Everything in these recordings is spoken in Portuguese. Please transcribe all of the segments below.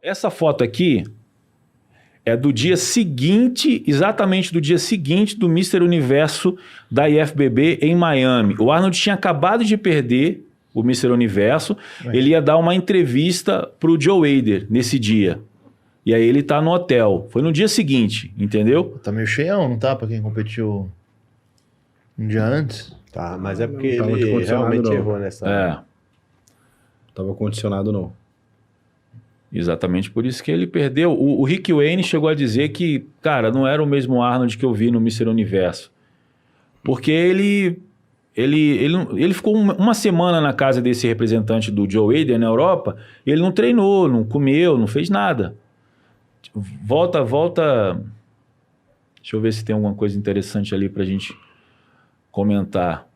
Essa foto aqui é do dia seguinte, exatamente do dia seguinte do Mr. Universo da IFBB em Miami. O Arnold tinha acabado de perder o Mr. Universo, ele ia dar uma entrevista pro Joe Hader nesse dia. E aí ele tá no hotel. Foi no dia seguinte, entendeu? Tá meio cheião, não tá? Pra quem competiu um dia antes. Tá, mas é porque Não tava ele condicionado, realmente não. errou nessa. É, Tava condicionado, não. exatamente por isso que ele perdeu. O Rick Wayne chegou a dizer que, cara, não era o mesmo Arnold que eu vi no Mr. Universo. Porque ele ficou uma semana na casa desse representante do Joe Hader na Europa, e ele não treinou, não comeu, não fez nada. Volta. Deixa eu ver se tem alguma coisa interessante ali pra gente comentar.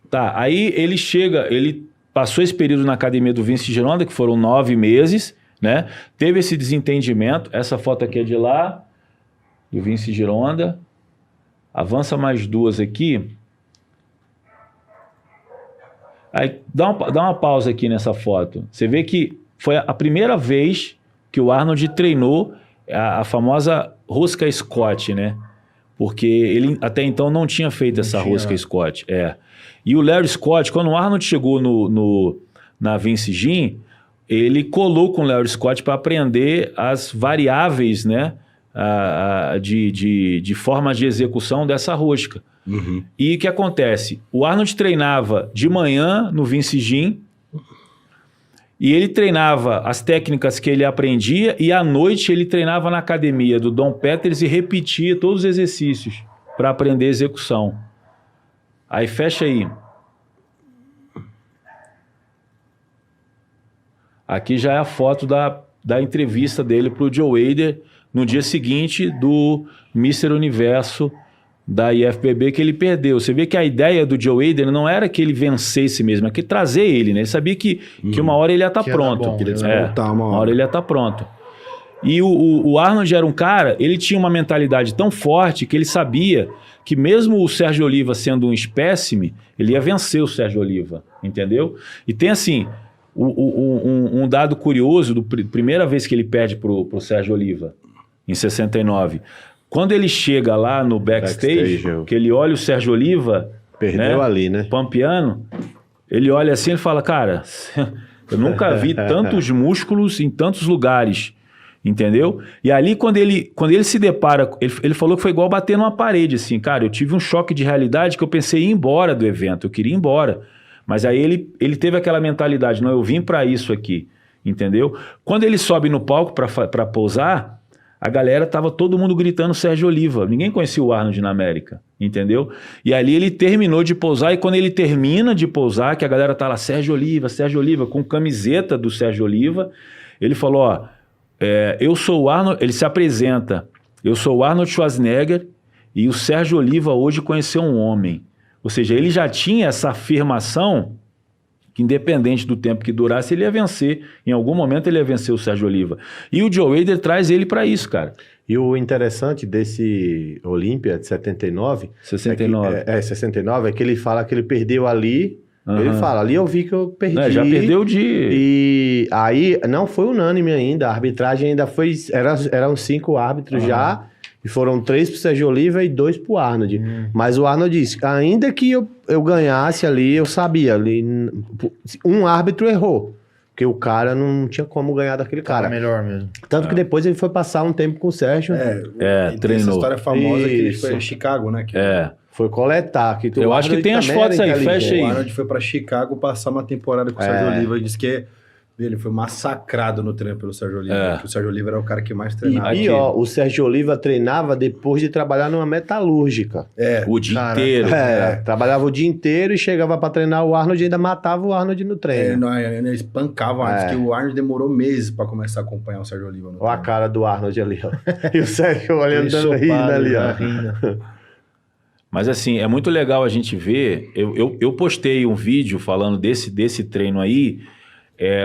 Tá, aí ele chega, ele passou esse período na academia do Vince Gironda, que foram 9 meses, né? Teve esse desentendimento. Essa foto aqui é de lá, do Vince Gironda. Avança mais 2 aqui. Aí dá uma pausa aqui nessa foto. Você vê que foi a primeira vez que o Arnold treinou a famosa rosca Scott, né? Porque ele até então não tinha feito essa rosca Scott. E o Larry Scott, quando o Arnold chegou na Vince Gym, ele colou com o Larry Scott para aprender as variáveis, né? De formas de execução dessa rosca. Uhum. E o que acontece? O Arnold treinava de manhã no Vince Gym e ele treinava as técnicas que ele aprendia e à noite ele treinava na academia do Don Peters e repetia todos os exercícios para aprender a execução. Aí fecha aí. Aqui já é a foto da entrevista dele para o Joe Hader no dia seguinte do Mr. Universo da IFBB que ele perdeu. Você vê que a ideia do Joe Hader não era que ele vencesse mesmo, é que trazer ele, né? Ele sabia que uma hora ele ia estar pronto. Bom, uma hora ele ia estar pronto. E o Arnold era um cara, ele tinha uma mentalidade tão forte que ele sabia que mesmo o Sérgio Oliva sendo um espécime, ele ia vencer o Sérgio Oliva, entendeu? E tem assim, um dado curioso, primeira vez que ele perde pro Sérgio Oliva, em 69. Quando ele chega lá no backstage que ele olha o Sérgio Oliva... Perdeu ali, né? Pampiano, ele olha assim e fala, cara, eu nunca vi tantos músculos em tantos lugares, entendeu? E ali, quando ele se depara, ele falou que foi igual bater numa parede, assim, cara, eu tive um choque de realidade que eu pensei em ir embora do evento, eu queria ir embora. Mas aí ele teve aquela mentalidade, não, eu vim para isso aqui, entendeu? Quando ele sobe no palco para pousar, a galera tava todo mundo gritando Sérgio Oliva. Ninguém conhecia o Arnold na América, entendeu? E ali ele terminou de pousar, e quando ele termina de pousar, que a galera tá lá, Sérgio Oliva, com camiseta do Sérgio Oliva, ele falou, ó, eu sou o Arnold, ele se apresenta, eu sou o Arnold Schwarzenegger e o Sérgio Oliva hoje conheceu um homem. Ou seja, ele já tinha essa afirmação que independente do tempo que durasse, ele ia vencer. Em algum momento ele ia vencer o Sérgio Oliva. E o Joe Hader traz ele para isso, cara. E o interessante desse Olímpia de 79... 69. 69, é que ele fala que ele perdeu ali. Ele fala, ali eu vi que eu perdi. Já perdeu de... E aí, não foi unânime ainda. A arbitragem ainda foi... Eram 5 árbitros já... E foram 3 pro Sérgio Oliva e 2 pro Arnold. Mas o Arnold disse, ainda que eu ganhasse ali, eu sabia, ali, um árbitro errou. Porque o cara não tinha como ganhar daquele cara. Melhor mesmo. Tanto que depois ele foi passar um tempo com o Sérgio. treinou. Essa história famosa que ele foi Isso. em Chicago, né? Que Foi coletar. Eu acho que tem as fotos aí, fecha aí. o Arnold foi pra Chicago passar uma temporada com o Sérgio Oliva e disse que ele foi massacrado no treino pelo Sérgio Oliva. Que o Sérgio Oliva era o cara que mais E treinava. pior, o Sérgio Oliva treinava depois de trabalhar numa metalúrgica. O dia inteiro. Trabalhava o dia inteiro e chegava pra treinar o Arnold e ainda matava o Arnold no treino. Eles espancavam antes, que o Arnold demorou meses pra começar a acompanhar o Sérgio Oliva no Olha a treino. cara do Arnold ali, ó. E o Sérgio olhando, dando rindo ali, ó. Mas assim, é muito legal a gente ver. Eu postei um vídeo falando desse treino aí,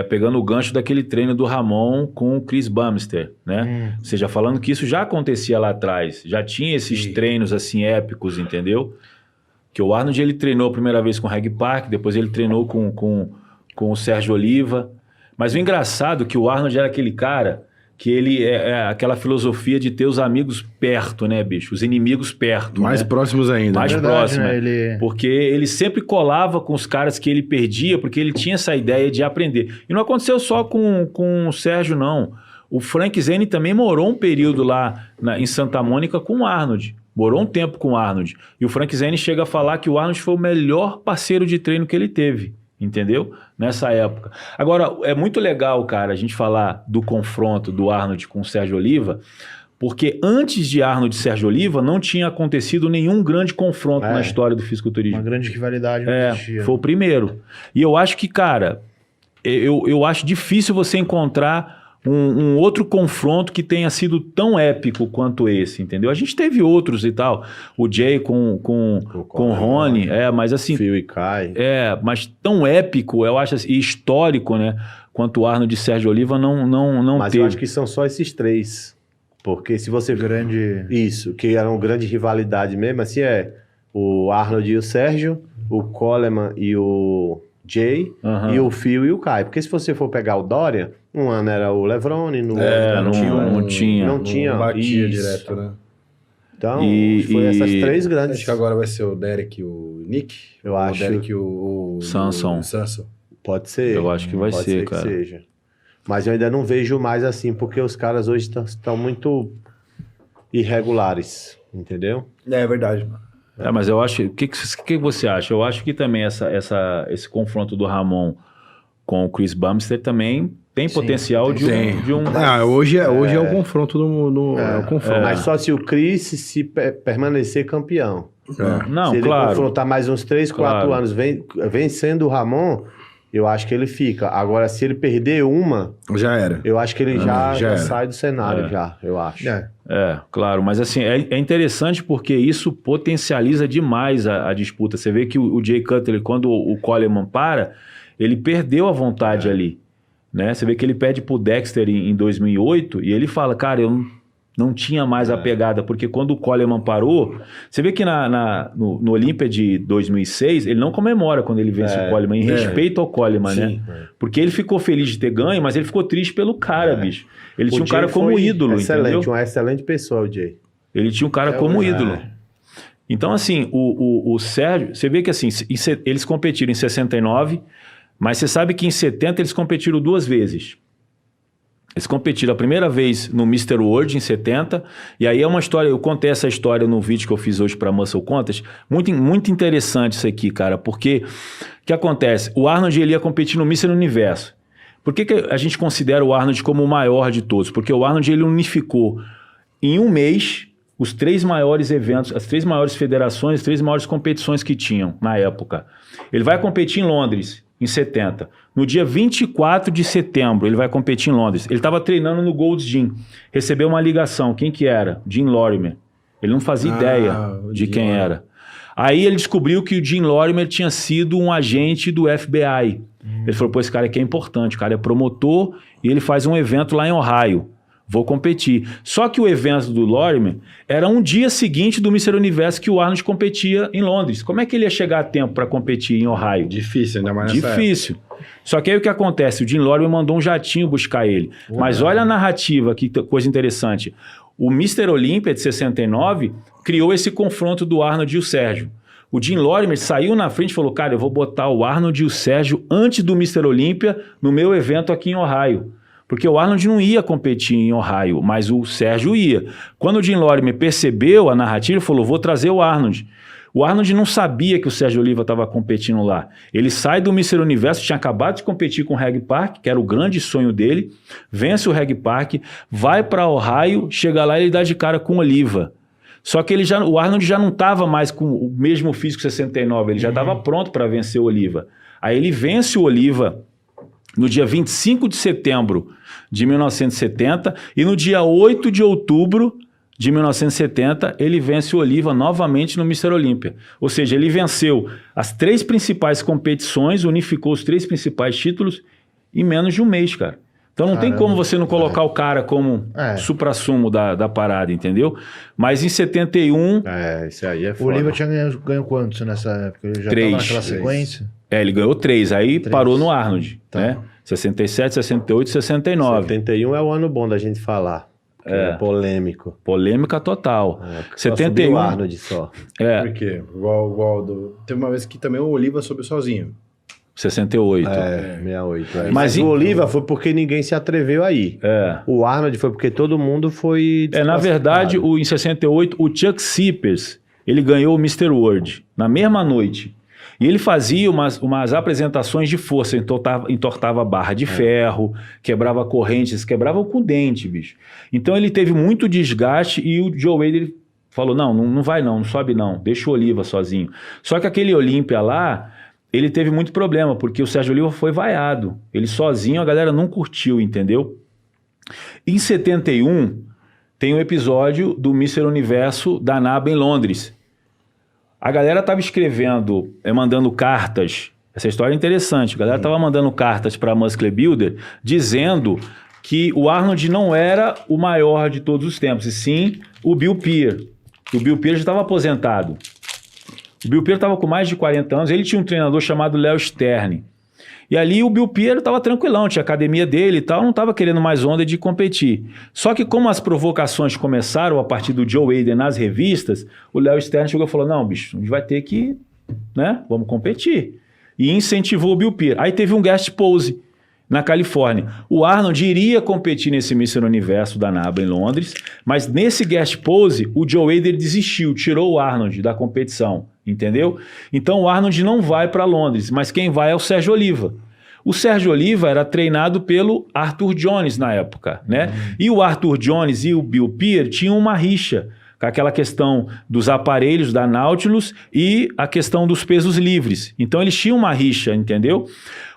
pegando o gancho daquele treino do Ramon com o Chris Bumster, né? Ou seja, falando que isso já acontecia lá atrás, já tinha esses treinos assim épicos, entendeu? Que o Arnold ele treinou a primeira vez com o Reg Park, depois ele treinou com o Sérgio Oliva. Mas o engraçado é que o Arnold era aquele cara que ele é aquela filosofia de ter os amigos perto, né, bicho? Os inimigos perto. Mais né? próximos ainda. Mais Verdade, próximo. né? É. Porque ele sempre colava com os caras que ele perdia, porque ele tinha essa ideia de aprender. E não aconteceu só com o Sérgio, não. O Frank Zane também morou um período lá em Santa Mônica com o Arnold. Morou um tempo com o Arnold. E o Frank Zane chega a falar que o Arnold foi o melhor parceiro de treino que ele teve. Entendeu? Nessa época. Agora, é muito legal, cara, a gente falar do confronto do Arnold com o Sérgio Oliva, porque antes de Arnold e Sérgio Oliva não tinha acontecido nenhum grande confronto na história do fisiculturismo. Uma grande rivalidade. Não existia. Foi o primeiro. E eu acho que, cara, eu acho difícil você encontrar um outro confronto que tenha sido tão épico quanto esse, entendeu? A gente teve outros e tal. O Jay com o Rony, mas assim... Phil e Kai. Mas tão épico, eu acho, assim, e histórico, né? Quanto o Arnold e Sérgio Oliva não Mas teve. eu acho que são só esses 3. Porque se você... Isso, que era uma grande rivalidade mesmo, assim, o Arnold e o Sérgio, o Coleman e o Jay, e o Phil e o Kai. Porque se você for pegar o Dorian, um ano era o Levrone, no outro não tinha. Não batia direto, né? Então, foi essas 3 grandes. Acho que agora vai ser o Derek e o Nick. Eu acho. O Derek e o Samson. Pode ser. Eu acho que vai ser, cara. Que seja. Mas eu ainda não vejo mais assim, porque os caras hoje estão muito irregulares, entendeu? É verdade, mano. Mas eu acho... O que você acha? Eu acho que também esse confronto do Ramon com o Chris Bumstead também tem potencial de um... Hoje é o confronto o confronto. Mas só se o Chris se permanecer campeão. Não, se ele claro. confrontar mais uns 3, 4 anos vencendo o Ramon, eu acho que ele fica. Agora, se ele perder uma... Já era. Eu acho que ele já sai do cenário, eu acho. Claro. Mas assim, é interessante porque isso potencializa demais a disputa. Você vê que o Jay Cutler, quando o Coleman ele perdeu a vontade ali. Né? Você vê que ele pede pro Dexter em 2008 e ele fala, cara, eu não tinha mais a pegada, porque quando o Coleman parou, você vê que no Olímpia de 2006, ele não comemora quando ele vence o Coleman, em respeito ao Coleman, né? Porque ele ficou feliz de ter ganho, mas ele ficou triste pelo cara, bicho. Ele tinha um cara como ídolo, entendeu? Uma excelente pessoa, o Jay. Ele tinha um cara como ídolo. Então, assim, o Sérgio, você vê que assim, eles competiram em 69, mas você sabe que em 70 eles competiram 2 vezes. Eles competiram a primeira vez no Mr. World em 70, e aí é uma história, eu contei essa história no vídeo que eu fiz hoje para Muscle Contest, muito, muito interessante isso aqui, cara, porque o que acontece? O Arnold ele ia competir no Mr. Universo. Por que a gente considera o Arnold como o maior de todos? Porque o Arnold ele unificou em um mês os 3 maiores eventos, as 3 maiores federações, as 3 maiores competições que tinham na época. Ele vai competir em Londres, em 70. No dia 24 de setembro, ele vai competir em Londres. Ele estava treinando no Gold's Gym. Recebeu uma ligação. Quem que era? Jim Lorimer. Ele não fazia ideia de quem era. Aí ele descobriu que o Jim Lorimer tinha sido um agente do FBI. Ele falou, pô, esse cara aqui é importante. O cara é promotor e ele faz um evento lá em Ohio. Vou competir. Só que o evento do Lorimer era um dia seguinte do Mr. Universo que o Arnold competia em Londres. Como é que ele ia chegar a tempo para competir em Ohio? Difícil, ainda mais nessa época. Difícil. Só que aí o que acontece? O Jim Lorimer mandou um jatinho buscar ele. Mas olha a narrativa, que coisa interessante. O Mr. Olympia de 69 criou esse confronto do Arnold e o Sérgio. O Jim Lorimer saiu na frente e falou, cara, eu vou botar o Arnold e o Sérgio antes do Mr. Olympia no meu evento aqui em Ohio. Porque o Arnold não ia competir em Ohio, mas o Sérgio ia. Quando o Jim Lorimer percebeu a narrativa, ele falou, vou trazer o Arnold. O Arnold não sabia que o Sérgio Oliva estava competindo lá. Ele sai do Mr. Universo, tinha acabado de competir com o Reg Park, que era o grande sonho dele, vence o Reg Park, vai para Ohio, chega lá e ele dá de cara com o Oliva. Só que o Arnold já não estava mais com o mesmo físico 69, ele já estava pronto para vencer o Oliva. Aí ele vence o Oliva no dia 25 de setembro de 1970 e no dia 8 de outubro de 1970 ele vence o Oliva novamente no Mr. Olympia. Ou seja, ele venceu as 3 principais competições, unificou os 3 principais títulos em menos de um mês, cara. Então não tem como você não colocar o cara como É. suprassumo da parada, entendeu? Mas em 71, Esse aí é O foda. Oliva tinha ganho quantos nessa época? Ele já 3. tava naquela sequência? ele ganhou 3, aí 3. parou no Arnold, Tá. né? 67, 68 e 69. 71 é o ano bom da gente falar. Que é polêmico. Polêmica total. Só 71. subiu o Arnold só. Por quê? Igual do... Teve uma vez que também o Oliva subiu sozinho. 68. 68. Mas Mas o Oliva foi porque ninguém se atreveu aí. O Arnold foi porque todo mundo foi Na verdade, em 68, o Chuck Sippers, ele ganhou o Mr. World na mesma noite. E ele fazia umas apresentações de força, entortava barra de ferro, quebrava correntes, quebrava com dente, bicho. Então ele teve muito desgaste e o Joe Wade falou, não vai não sobe não, deixa o Oliva sozinho. Só que aquele Olímpia lá, ele teve muito problema, porque o Sérgio Oliva foi vaiado. Ele sozinho, a galera não curtiu, entendeu? Em 71, tem um episódio do Mr. Universo da NABA em Londres. A galera tava escrevendo, mandando cartas. Essa história é interessante. A galera tava mandando cartas para a Muscle Builder dizendo que o Arnold não era o maior de todos os tempos, e sim o Bill Pearl. O Bill Pearl já estava aposentado. O Bill Pearl estava com mais de 40 anos. Ele tinha um treinador chamado Léo Stern. E ali o Bill Pearl estava tranquilão, tinha a academia dele e tal, não estava querendo mais onda de competir. Só que como as provocações começaram a partir do Joe Wade nas revistas, o Léo Stern chegou e falou, não, bicho, a gente vai ter que, né, vamos competir. E incentivou o Bill Pearl. Aí teve um guest pose na Califórnia. O Arnold iria competir nesse Mr. Universo da NABA em Londres, mas nesse guest pose, o Joe Wade desistiu, tirou o Arnold da competição, entendeu? Então o Arnold não vai para Londres, mas quem vai é o Sérgio Oliva. O Sérgio Oliva era treinado pelo Arthur Jones na época, né? E o Arthur Jones e o Bill Pearl tinham uma rixa com aquela questão dos aparelhos da Nautilus e a questão dos pesos livres. Então eles tinham uma rixa, entendeu?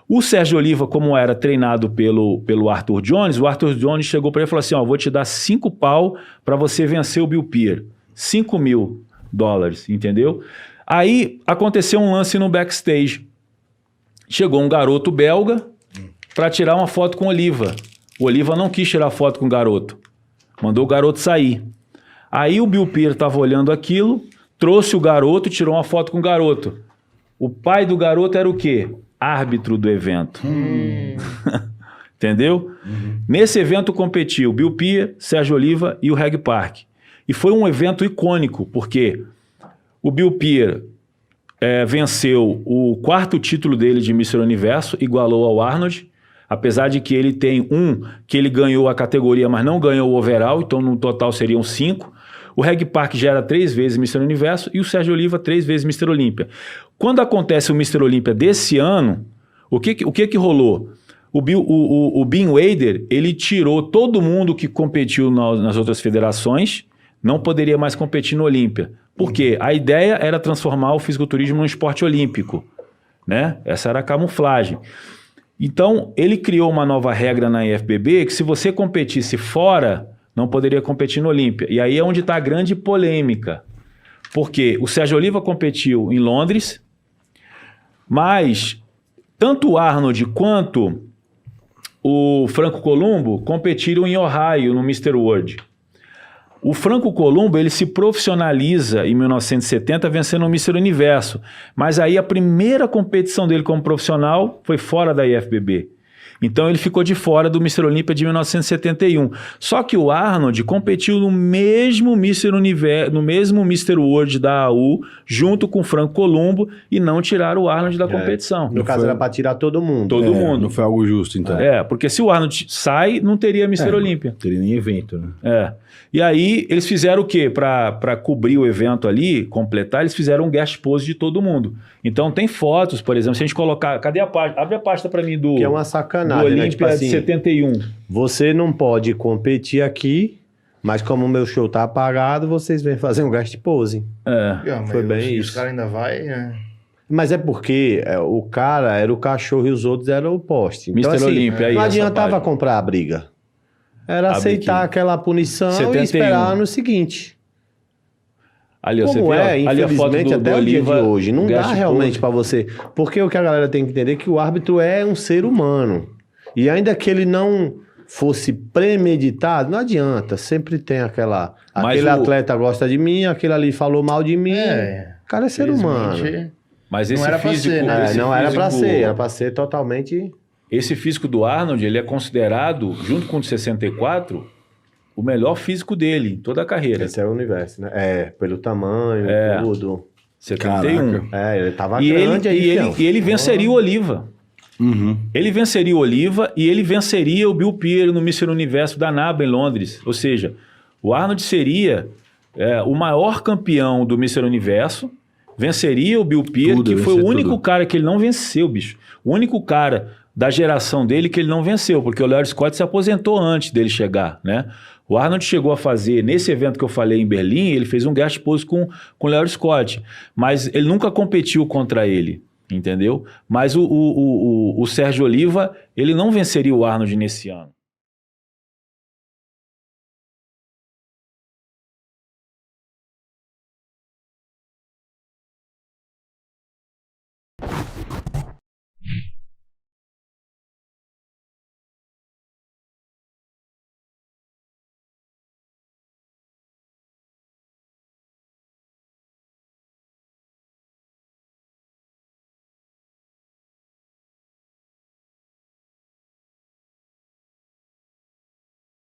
O Sérgio Oliva, como era treinado pelo Arthur Jones, o Arthur Jones chegou para ele e falou assim, vou te dar 5 pau para você vencer o Bill Pearl. $5.000, entendeu? Aí aconteceu um lance no backstage. Chegou um garoto belga para tirar uma foto com o Oliva. O Oliva não quis tirar foto com o garoto. Mandou o garoto sair. Aí o Bill Pearl estava olhando aquilo, trouxe o garoto e tirou uma foto com o garoto. O pai do garoto era o quê? Árbitro do evento. Entendeu? Nesse evento competiu Bill Pearl, Sérgio Oliva e o Reg Park. E foi um evento icônico, porque o Bill Pearl venceu o 4º título dele de Mr. Universo, igualou ao Arnold, apesar de que ele tem que ele ganhou a categoria, mas não ganhou o overall, então no total seriam 5. O Reg Park já era 3 vezes Mr. Universo e o Sérgio Oliva 3 vezes Mr. Olímpia. Quando acontece o Mr. Olímpia desse ano, o que rolou? O Bin Wader, ele tirou todo mundo que competiu nas outras federações, não poderia mais competir no Olímpia. Por quê? A ideia era transformar o fisiculturismo num esporte olímpico, né? Essa era a camuflagem. Então, ele criou uma nova regra na IFBB que se você competisse fora, não poderia competir no Olímpia. E aí é onde está a grande polêmica. Porque o Sérgio Oliva competiu em Londres, mas tanto o Arnold quanto o Franco Columbo competiram em Ohio, no Mr. World. O Franco Columbo, ele se profissionaliza em 1970 vencendo o Mr. Universo. Mas aí a primeira competição dele como profissional foi fora da IFBB. Então ele ficou de fora do Mr. Olímpia de 1971. Só que o Arnold competiu no mesmo Mr. Universo, no mesmo Mr. World da AU, junto com o Franco Columbo, e não tiraram o Arnold da competição. No caso era para tirar todo mundo. Todo mundo. Não foi algo justo, então. Porque se o Arnold sai, não teria Mr. Olímpia. Não teria nem evento, né? E aí eles fizeram o quê? Para cobrir o evento ali, completar, eles fizeram um guest pose de todo mundo. Então tem fotos, por exemplo, se a gente colocar... Cadê a pasta? Abre a pasta para mim do... Que é uma sacanagem, do Olímpia, né? Tipo assim, de 71. Você não pode competir aqui, mas como o meu show tá apagado, vocês vêm fazer um guest pose. Foi bem isso. Os caras ainda vai, né? Mas é porque o cara era o cachorro e os outros eram o poste. Então, Mr. Olímpia aí, não essa adiantava página. comprar a briga. Era Abre aceitar aqui. aquela punição 71. e esperar no seguinte. Ali, ó, Como você vê, ó, é, ali a foto infelizmente, do até o dia de Oliva, hoje. Não guest dá realmente pose. pra você. Porque o que a galera tem que entender é que o árbitro é um ser humano. E ainda que ele não fosse premeditado, não adianta. Sempre tem aquela... Mas aquele o- atleta gosta de mim, aquele ali falou mal de mim. É, O cara é ser humano. infelizmente, Mas Não esse era pra físico... ser, né? esse Não era pra físico- ser, era pra ser totalmente... Esse físico do Arnold, ele é considerado, junto com o de 64, o melhor físico dele em toda a carreira. Esse é o universo, né? É, pelo tamanho, É. tudo. 71. É, ele tava E grande aí, ele, fião. e ele venceria o Oliva. Uhum. Ele venceria o Oliva e ele venceria o Bill Pierre no Mr. Universo da NABA em Londres. Ou seja, o Arnold seria o maior campeão do Mr. Universo, venceria o Bill Pierre, Tudo, que foi o vencer único tudo. cara que ele não venceu, bicho. O único cara da geração dele que ele não venceu, porque o Larry Scott se aposentou antes dele chegar, né? O Arnold chegou a fazer, nesse evento que eu falei em Berlim, ele fez um guest pose com o Larry Scott, mas ele nunca competiu contra ele, entendeu? Mas o Sérgio Oliva, ele não venceria o Arnold nesse ano.